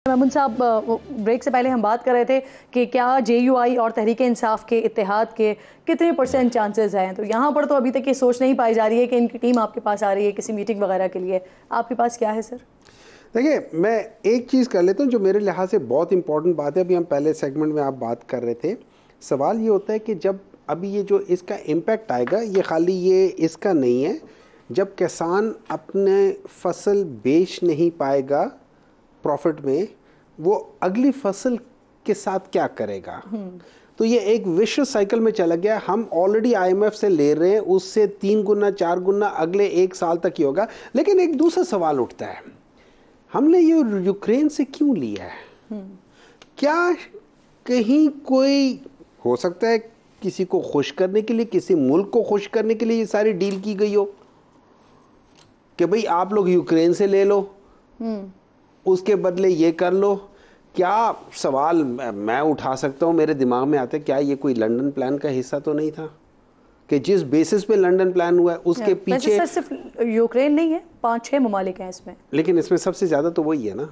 महमूद साहब, ब्रेक से पहले हम बात कर रहे थे कि क्या JUI और तहरीक इंसाफ के इत्तेहाद के कितने % चांसेस हैं, तो यहाँ पर तो अभी तक ये सोच नहीं पाई जा रही है कि इनकी टीम आपके पास आ रही है किसी मीटिंग वगैरह के लिए। आपके पास क्या है सर? देखिए, मैं एक चीज़ कर लेता हूँ जो मेरे लिहाज से बहुत इंपॉर्टेंट बात है। अभी हम पहले सेगमेंट में आप बात कर रहे थे, सवाल ये होता है कि जब अभी ये जो इसका इम्पैक्ट आएगा, ये खाली ये इसका नहीं है। जब किसान अपने फसल बेच नहीं पाएगा प्रॉफिट में, वो अगली फसल के साथ क्या करेगा? तो ये एक विश्व साइकिल में चला गया। हम ऑलरेडी IMF से ले रहे हैं, उससे 3 गुना 4 गुना अगले 1 साल तक ही होगा। लेकिन एक दूसरा सवाल उठता है, हमने ये यूक्रेन से क्यों लिया है? क्या कहीं कोई हो सकता है किसी को खुश करने के लिए, किसी मुल्क को खुश करने के लिए ये सारी डील की गई हो कि भाई आप लोग यूक्रेन से ले लो, उसके बदले ये कर लो? क्या सवाल मैं उठा सकता हूँ, मेरे दिमाग में आता है, क्या ये कोई लंदन प्लान का हिस्सा तो नहीं था कि जिस बेसिस पे लंदन प्लान हुआ है उसके पीछे? सर सिर्फ यूक्रेन नहीं है, 5-6 ममालिक हैं इसमें, लेकिन इसमें सबसे ज्यादा तो वही है ना।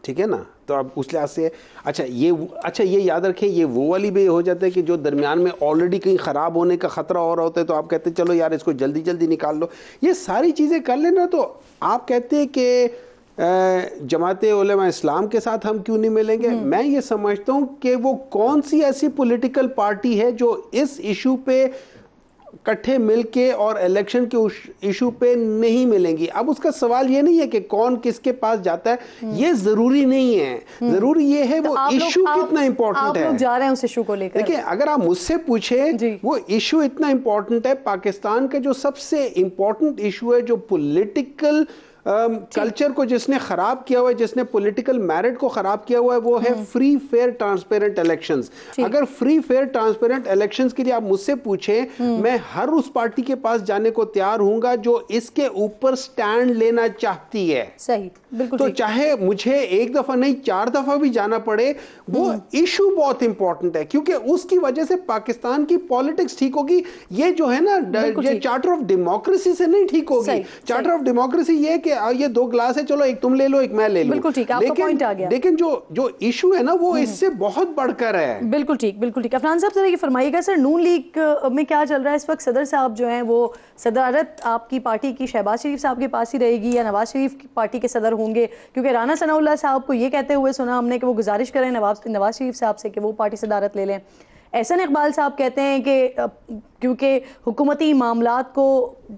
ठीक है ना? तो अब उस लिहाज से अच्छा ये याद रखें, ये वो वाली भी हो जाता है कि जो दरमियान में ऑलरेडी कहीं ख़राब होने का ख़तरा हो रहा होता है, तो आप कहते हैं चलो यार इसको जल्दी जल्दी निकाल लो। ये सारी चीज़ें कर लेना, तो आप कहते हैं कि जमाते उलेमा इस्लाम के साथ हम क्यों नहीं मिलेंगे? मैं ये समझता हूँ कि वो कौन सी ऐसी पॉलिटिकल पार्टी है जो इस इशू पे इकट्ठे मिलके और इलेक्शन के इशू पे नहीं मिलेंगी। अब उसका सवाल ये नहीं है कि कौन किसके पास जाता है, ये जरूरी नहीं है। जरूरी ये है वो इशू कितना इंपॉर्टेंट है। आप लोग जा रहे हैं उस इशू को लेकर। देखिए, अगर आप मुझसे पूछे, वो इशू इतना इंपॉर्टेंट है। पाकिस्तान का जो सबसे इंपॉर्टेंट इशू है, जो पॉलिटिकल कल्चर को जिसने खराब किया हुआ है, जिसने पॉलिटिकल मैरिट को खराब किया हुआ है, वो है फ्री फेयर ट्रांसपेरेंट इलेक्शंस। अगर फ्री फेयर ट्रांसपेरेंट इलेक्शंस के लिए आप मुझसे पूछे, मैं हर उस पार्टी के पास जाने को तैयार हूंगा जो इसके ऊपर स्टैंड लेना चाहती है। सही, बिल्कुल। तो चाहे मुझे 1 दफा नहीं 4 दफा भी जाना पड़े, वो इशू बहुत इंपॉर्टेंट है, क्योंकि उसकी वजह से पाकिस्तान की पॉलिटिक्स ठीक होगी। ये जो है ना, ये चार्टर ऑफ डेमोक्रेसी से नहीं ठीक होगी। चार्टर ऑफ डेमोक्रेसी ये कि ये 2 ग्लास है, चलो एक तुम ले लो एक मैं ले लूं। बिल्कुल ठीक, आपका पॉइंट आ गया। लेकिन जो इशू है ना, वो इससे बहुत बढ़कर है। बिल्कुल ठीक, बिल्कुल ठीक। अफरान साहब जरा ये फरमाइएगा, सर नून लीग में क्या चल रहा है इस वक्त? सदर साहब जो हैं वो सदारत आपकी पार्टी की शहबाज शरीफ साहब के पास ही रहेगी या नवाज शरीफ की पार्टी के सदर होंगे? क्योंकि राना सनाउल्लाह साहब को ये कहते हुए सुना हमने कि वो गुजारिश करें नवाज शरीफ साहब से कि वो पार्टी सदारत ले लें। एहसन इकबाल साहब कहते हैं कि क्योंकि हुकूमती मामलात को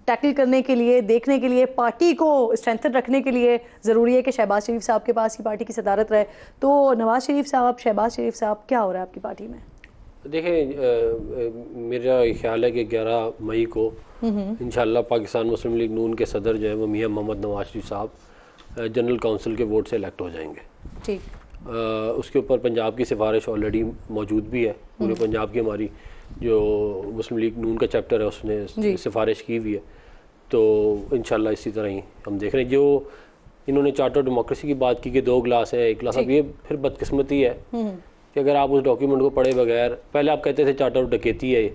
टैकल करने के लिए, देखने के लिए, पार्टी को स्ट्रेंथन रखने के लिए ज़रूरी है कि शहबाज शरीफ साहब के पास ही पार्टी की सदारत रहे। तो नवाज शरीफ साहब, शहबाज शरीफ साहब, क्या हो रहा है आपकी पार्टी में? देखें, मेरा ख्याल है कि 11 मई को इंशाल्लाह पाकिस्तान मुस्लिम लीग नून के सदर जो है वो मियां मोहम्मद नवाज शरीफ साहब जनरल काउंसिल के वोट से इलेक्ट हो जाएंगे। ठीक। उसके ऊपर पंजाब की सिफारिश ऑलरेडी मौजूद भी है। पूरे पंजाब की हमारी जो मुस्लिम लीग नून का चैप्टर है उसने सिफारिश की हुई है। तो इंशाल्लाह इसी तरह ही हम देख रहे हैं। जो इन्होंने चार्टर डेमोक्रेसी की बात की कि 2 ग्लास है 1 ग्लास, अब ये फिर बदकिस्मती है कि अगर आप उस डॉक्यूमेंट को पढ़े बगैर, पहले आप कहते थे चार्टर डकैती है,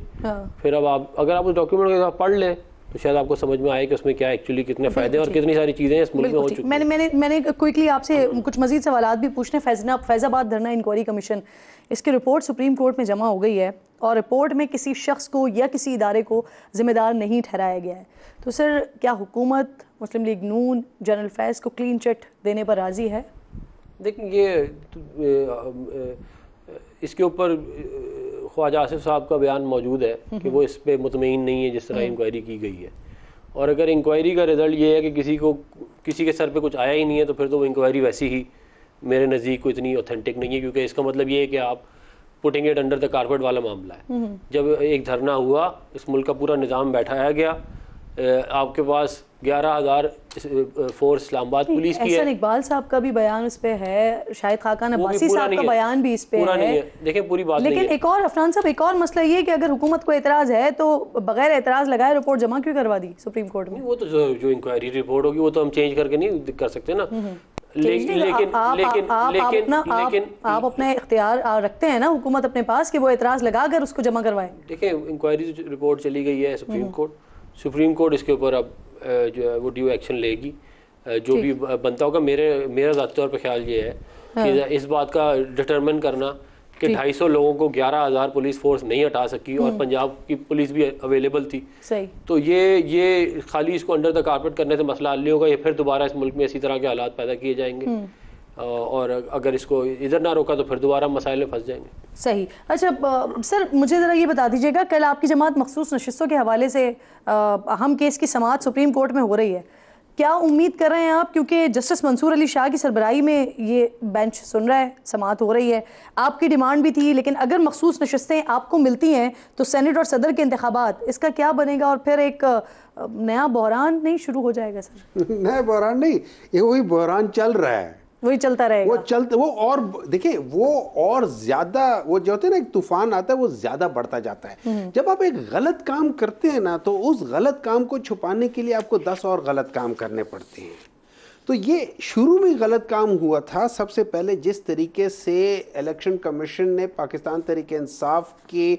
फिर अब आप अगर आप उस डॉक्यूमेंट को पढ़ लें तो शायद आपको समझ में आए कि उसमें क्या एक्चुअली कितने फायदे और कितनी सारी चीज़ें इस मुल्क में हो चुकी हैं। मैंने क्विकली आपसे कुछ मजीद सवाल भी पूछने। फैज़ाबाद धरना इंक्वायरी कमीशन, इसकी रिपोर्ट सुप्रीम कोर्ट में जमा हो गई है और रिपोर्ट में किसी शख्स को या किसी इदारे को जिम्मेदार नहीं ठहराया गया है। तो सर क्या हुकूमत मुस्लिम लीग नून जनरल फैज़ को क्लीन चिट देने पर राज़ी है? देखिए, ये इसके ऊपर ख्वाजा आसिफ साहब का बयान मौजूद है कि वो इस पे मुतमईन नहीं है जिस तरह इंक्वायरी की गई है। और अगर इंक्वायरी का रिज़ल्ट ये है कि किसी के सर पे कुछ आया ही नहीं है, तो फिर तो वो इंक्वायरी वैसी ही मेरे नज़दीक को इतनी ऑथेंटिक नहीं है, क्योंकि इसका मतलब ये है कि आप putting it under the carpet वाला मामला है। जब एक धरना हुआ, इस मुल्क का पूरा निज़ाम बैठाया गया, आपके पास 11,000 फोर्स इस्लामाबाद पुलिस की है। एहसन इकबाल साहब का भी बयान इस पे है, शाहिद खाकान अब्बासी साहब का बयान भी इस पे है। देखिए, पूरी बात लेकिन एक और अफरान साहब, एक और मसला ये कि अगर हुकूमत को एतराज़ है तो बगैर एतराज़ लगाए रिपोर्ट जमा क्यों करवा दी सुप्रीम कोर्ट में? वो तो जो इंक्वायरी रिपोर्ट होगी वो तो हम चेंज करके नहीं कर सकते ना। लेकिन आप अपने इख्तियार रखते हैं ना हुकूमत अपने पास कि वो एतराज़ लगा कर उसको जमा करवाए। देखिए, इंक्वायरी रिपोर्ट चली गई है सुप्रीम कोर्ट इसके ऊपर अब जो है वो ड्यू एक्शन लेगी। जो भी बनता होगा, मेरा ज़ाती तौर पर ख्याल ये है कि इस बात का डिटरमिन करना कि 250 लोगों को 11,000 पुलिस फोर्स नहीं हटा सकी और पंजाब की पुलिस भी अवेलेबल थी। सही। तो ये खाली इसको अंडर द कारपेट करने से मसला हल नहीं होगा, ये फिर दोबारा इस मुल्क में इसी तरह के हालात पैदा किए जाएंगे और अगर इसको इधर ना रोका तो फिर दोबारा मसाइल में फंस जाएंगे। सही। अच्छा सर, मुझे ज़रा ये बता दीजिएगा, कल आपकी जमात मखसूस नशिस्तों के हवाले से अहम केस की समाअत सुप्रीम कोर्ट में हो रही है, क्या उम्मीद कर रहे हैं आप? क्योंकि जस्टिस मंसूर अली शाह की सरबराही में ये बेंच सुन रहा है, समाअत हो रही है, आपकी डिमांड भी थी, लेकिन अगर मखसूस नशिस्तें आपको मिलती हैं तो सेनेट और सदर के इंतखाबात, इसका क्या बनेगा? और फिर एक नया बहरान नहीं शुरू हो जाएगा सर? नया बहरान नहीं, ये वही बहरान चल रहा है, वही चलता रहेगा। वो और देखिए, वो और ज्यादा, वो जो होते हैं ना, एक तूफान आता है वो ज्यादा बढ़ता जाता है। जब आप एक गलत काम करते हैं ना, तो उस गलत काम को छुपाने के लिए आपको 10 और गलत काम करने पड़ते हैं। तो ये शुरू में गलत काम हुआ था। सबसे पहले जिस तरीके से इलेक्शन कमीशन ने पाकिस्तान तहरीक इंसाफ के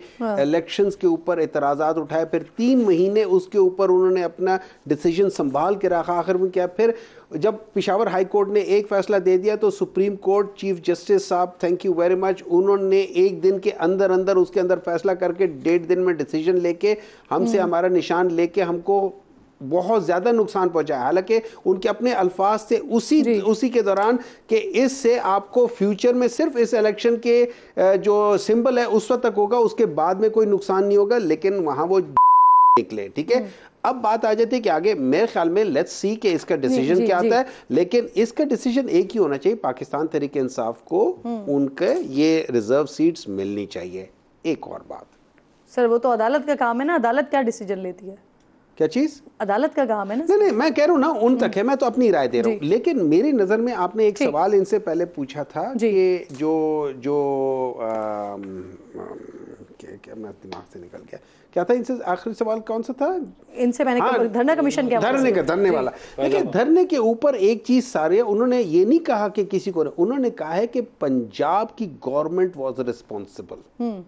इलेक्शंस के ऊपर एतराज़ात उठाए, फिर 3 महीने उसके ऊपर उन्होंने अपना डिसीजन संभाल के रखा, आखिर में क्या, फिर जब पिशावर हाई कोर्ट ने एक फैसला दे दिया तो सुप्रीम कोर्ट चीफ जस्टिस साहब, थैंक यू वेरी मच, उन्होंने 1 दिन के अंदर अंदर उसके अंदर फैसला करके 1.5 दिन में डिसीजन लेके हमसे हमारा निशान लेके हमको बहुत ज्यादा नुकसान पहुंचा। हालांकि उनके अपने अल्फाज से उसी के दौरान कि इससे आपको फ्यूचर में सिर्फ इस इलेक्शन के जो सिंबल है उस वक्त तक होगा, उसके बाद में कोई नुकसान नहीं होगा, लेकिन वहां वो निकले। ठीक है, अब बात आ जाती है कि आगे मेरे ख्याल में लेट्स सी कि इसका डिसीजन क्या आता है, लेकिन इसका डिसीजन एक ही होना चाहिए, पाकिस्तान तहरीक इंसाफ को उनके ये रिजर्व सीट्स मिलनी चाहिए। एक और बात सर, वो तो अदालत का काम है ना, अदालत क्या डिसीजन लेती है? क्या चीज? अदालत का काम है ना। नहीं, मैं कह रहा हूँ ना, उन तक है, मैं तो अपनी राय दे रहा हूँ। लेकिन मेरी नजर में आपने एक सवाल इनसे पहले पूछा था कि जो क्या मैं दिमाग से निकल गया, क्या था इनसे आखिरी सवाल कौन सा था इनसे? मैंने धरना कमीशन क्या, धरने वाला। देखिए, धरने के ऊपर एक चीज सारे, उन्होंने ये नहीं कहा कि किसी को, उन्होंने कहा है कि पंजाब की गवर्नमेंट वाज रिस्पॉन्सिबल।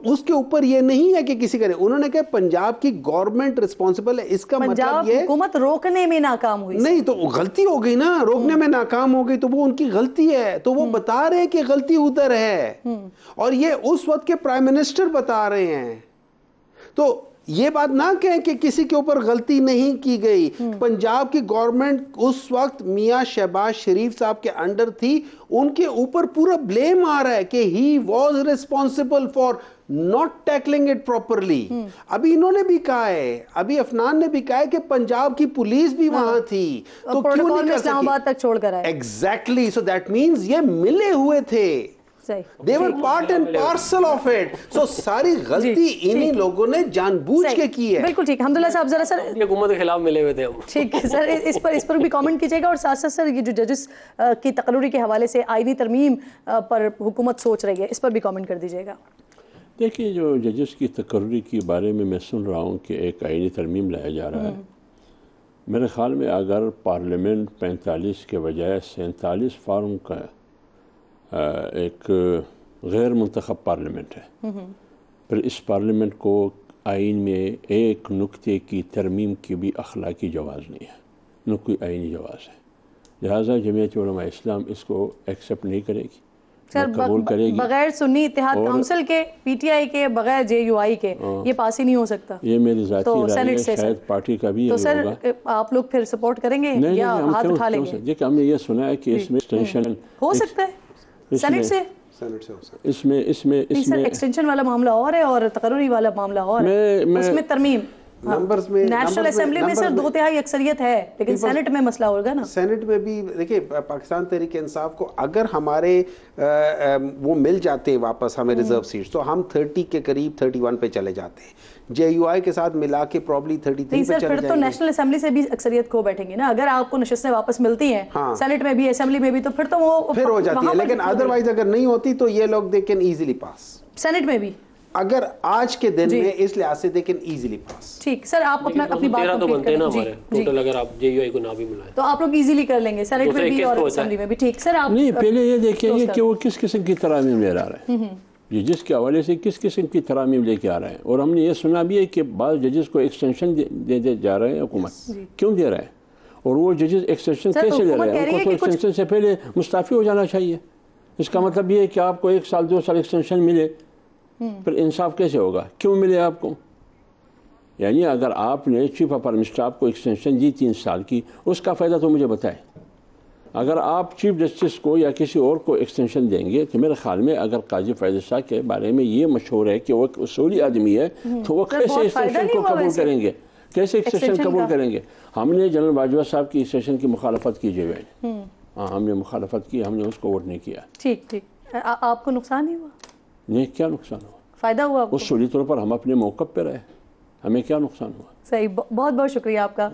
उसके ऊपर ये नहीं है कि किसी करे, उन्होंने कहा पंजाब की गवर्नमेंट रिस्पॉन्सिबल है। इसका मतलब ये हुकूमत रोकने में नाकाम हुई नहीं, तो गलती हो गई ना, रोकने में नाकाम हो गई तो वो उनकी गलती है। तो वो बता रहे हैं कि गलती उधर है, और ये उस वक्त के प्राइम मिनिस्टर बता रहे हैं। तो ये बात ना कहें कि किसी के ऊपर गलती नहीं की गई। पंजाब की गवर्नमेंट उस वक्त मियां शहबाज शरीफ साहब के अंडर थी, उनके ऊपर पूरा ब्लेम आ रहा है कि he was responsible for not tackling it properly. अभी इन्होंने भी कहा है, अभी अफनान ने भी कहा है कि पंजाब की पुलिस भी वहां थी, तो क्यों नहीं कर इस्लामाबाद तक छोड़कर आए? एग्जैक्टली, सो दैट मींस ये मिले हुए थे, they were part and parcel of it। so सारी गलती इन्हीं लोगों ने जानबूझ के की है। बिल्कुल ठीक। हमदुल्ला साहब, जरा सर हुकूमत के खिलाफ मिले हुए थे हम। ठीक है सर, इस पर भी कमेंट कीजिएगा, और साथ साथ सर ये जो जजेस की तकर्री के हवाले से आईनी तरमीम पर हुकूमत सोच रही है, इस पर भी कमेंट कर दीजिएगा। देखिए, जो जजेस की तकर्री के बारे में मैं सुन रहा हूँ कि एक आईनी तरमीम लाया जा रहा है, मेरे ख्याल में अगर पार्लियामेंट 45 के बजाय 47 फार्म का एक गैर मुंतखब पार्लियामेंट है, फिर इस पार्लियामेंट को आइन में एक नुक्ते की तरमीम की भी अखलाकी जवाज़ नहीं है, न कोई आइनी जवाज़ है। लिहाजा जमीयत उलमा इस्लाम इसको एक्सेप्ट नहीं करेगी, कबूल करेगी। बगैर सुन्नी इत्तेहाद काउंसिल के, पीटीआई के, बगैर जेयूआई के ये पास ही नहीं हो सकता। ये मेरी ज़ाती राय है, शायद पार्टी का भी। तो सर आप लोग फिर सपोर्ट करेंगे या हाथ उठा लेंगे? देखिए, हमने ये सुना है कि इसमें एक्सटेंशन हो सकता है सेनेट से इसमें एक्सटेंशन वाला मामला और है और तकर्री वाला मामला और है, उसमें तरमीम नंबर्स में, नेशनल असेंबली में सर 2/3 अक्सरियत है, लेकिन सेनेट में मसला होगा ना। सेनेट में भी देखिए, पाकिस्तान तहरीक इंसाफ को अगर हमारे वो मिल जाते हैं वापस हमें रिजर्व सीट्स, तो हम 30 के करीब 31 पे चले जाते हैं। जेयूआई के साथ मिला के प्रॉब्ली 33 पे चले जाएंगे। तो नेशनल असेंबली से भी अक्सरियत खो बैठेंगे ना, अगर आपको नशिस्तें वापस मिलती हैं। हाँ। सेनेट में भी, असेंबली में भी, तो फिर तो वो फिर हो जाती है, लेकिन अदरवाइज अगर नहीं होती तो ये लोग they can easily pass. Senate में भी अगर आज के दिन में इस लिहाज से दे कैन इजीली पास। ठीक सर, आप अपनी बात तो बनते हैं ना हमारे टोटल, अगर आप जेयूआई को ना भी मिलाएं तो आप लोग इजीली कर लेंगे सेनेट में भी और असेंबली में भी। ठीक सर, आप नहीं, पहले ये देखेंगे कि वो किस किस्म की तरामीम ले रहा है, जजेस के हवाले से किस किस्म की तरामीम लेके आ रहे हैं। और हमने ये सुना भी है कि बाद जजेस को एक्सटेंशन दे जा रहे हैं हुकूमत, क्यों दे रहा है? और वो जजेस एक्सटेंशन कैसे ले रहे हैं? उनको तो एक्सटेंशन से पहले मुस्ताफ़ी हो जाना चाहिए। इसका मतलब ये है कि आपको 1 साल 2 साल एक्सटेंशन मिले, फिर इंसाफ कैसे होगा? क्यों मिले आपको? यानी अगर आपने चीफ ऑफ आर्मी स्टाफ को एक्सटेंशन दी 3 साल की, उसका फ़ायदा तो मुझे बताएं। अगर आप चीफ जस्टिस को या किसी और को एक्सटेंशन देंगे तो मेरे ख्याल में अगर काजी फैज़ शाह के बारे में ये मशहूर है कि वो एक उसूली आदमी है, तो वो कैसे एक्सटेंशन को कबूल करेंगे? कैसे एक्सटेंशन कबूल करेंगे? हमने जनरल बाजवा साहब की एक्सटेंशन की मुखालफत की जाए, हाँ हमने मुखालफत की, हमने उसको वोट नहीं किया। ठीक ठीक। आपको नुकसान नहीं हुआ? नहीं, क्या नुकसान हुआ? फ़ायदा हुआ? उसूली तौर पर हम अपने मौक़िफ़ पे रहे, हमें क्या नुकसान हुआ? सही, बहुत बहुत शुक्रिया आपका।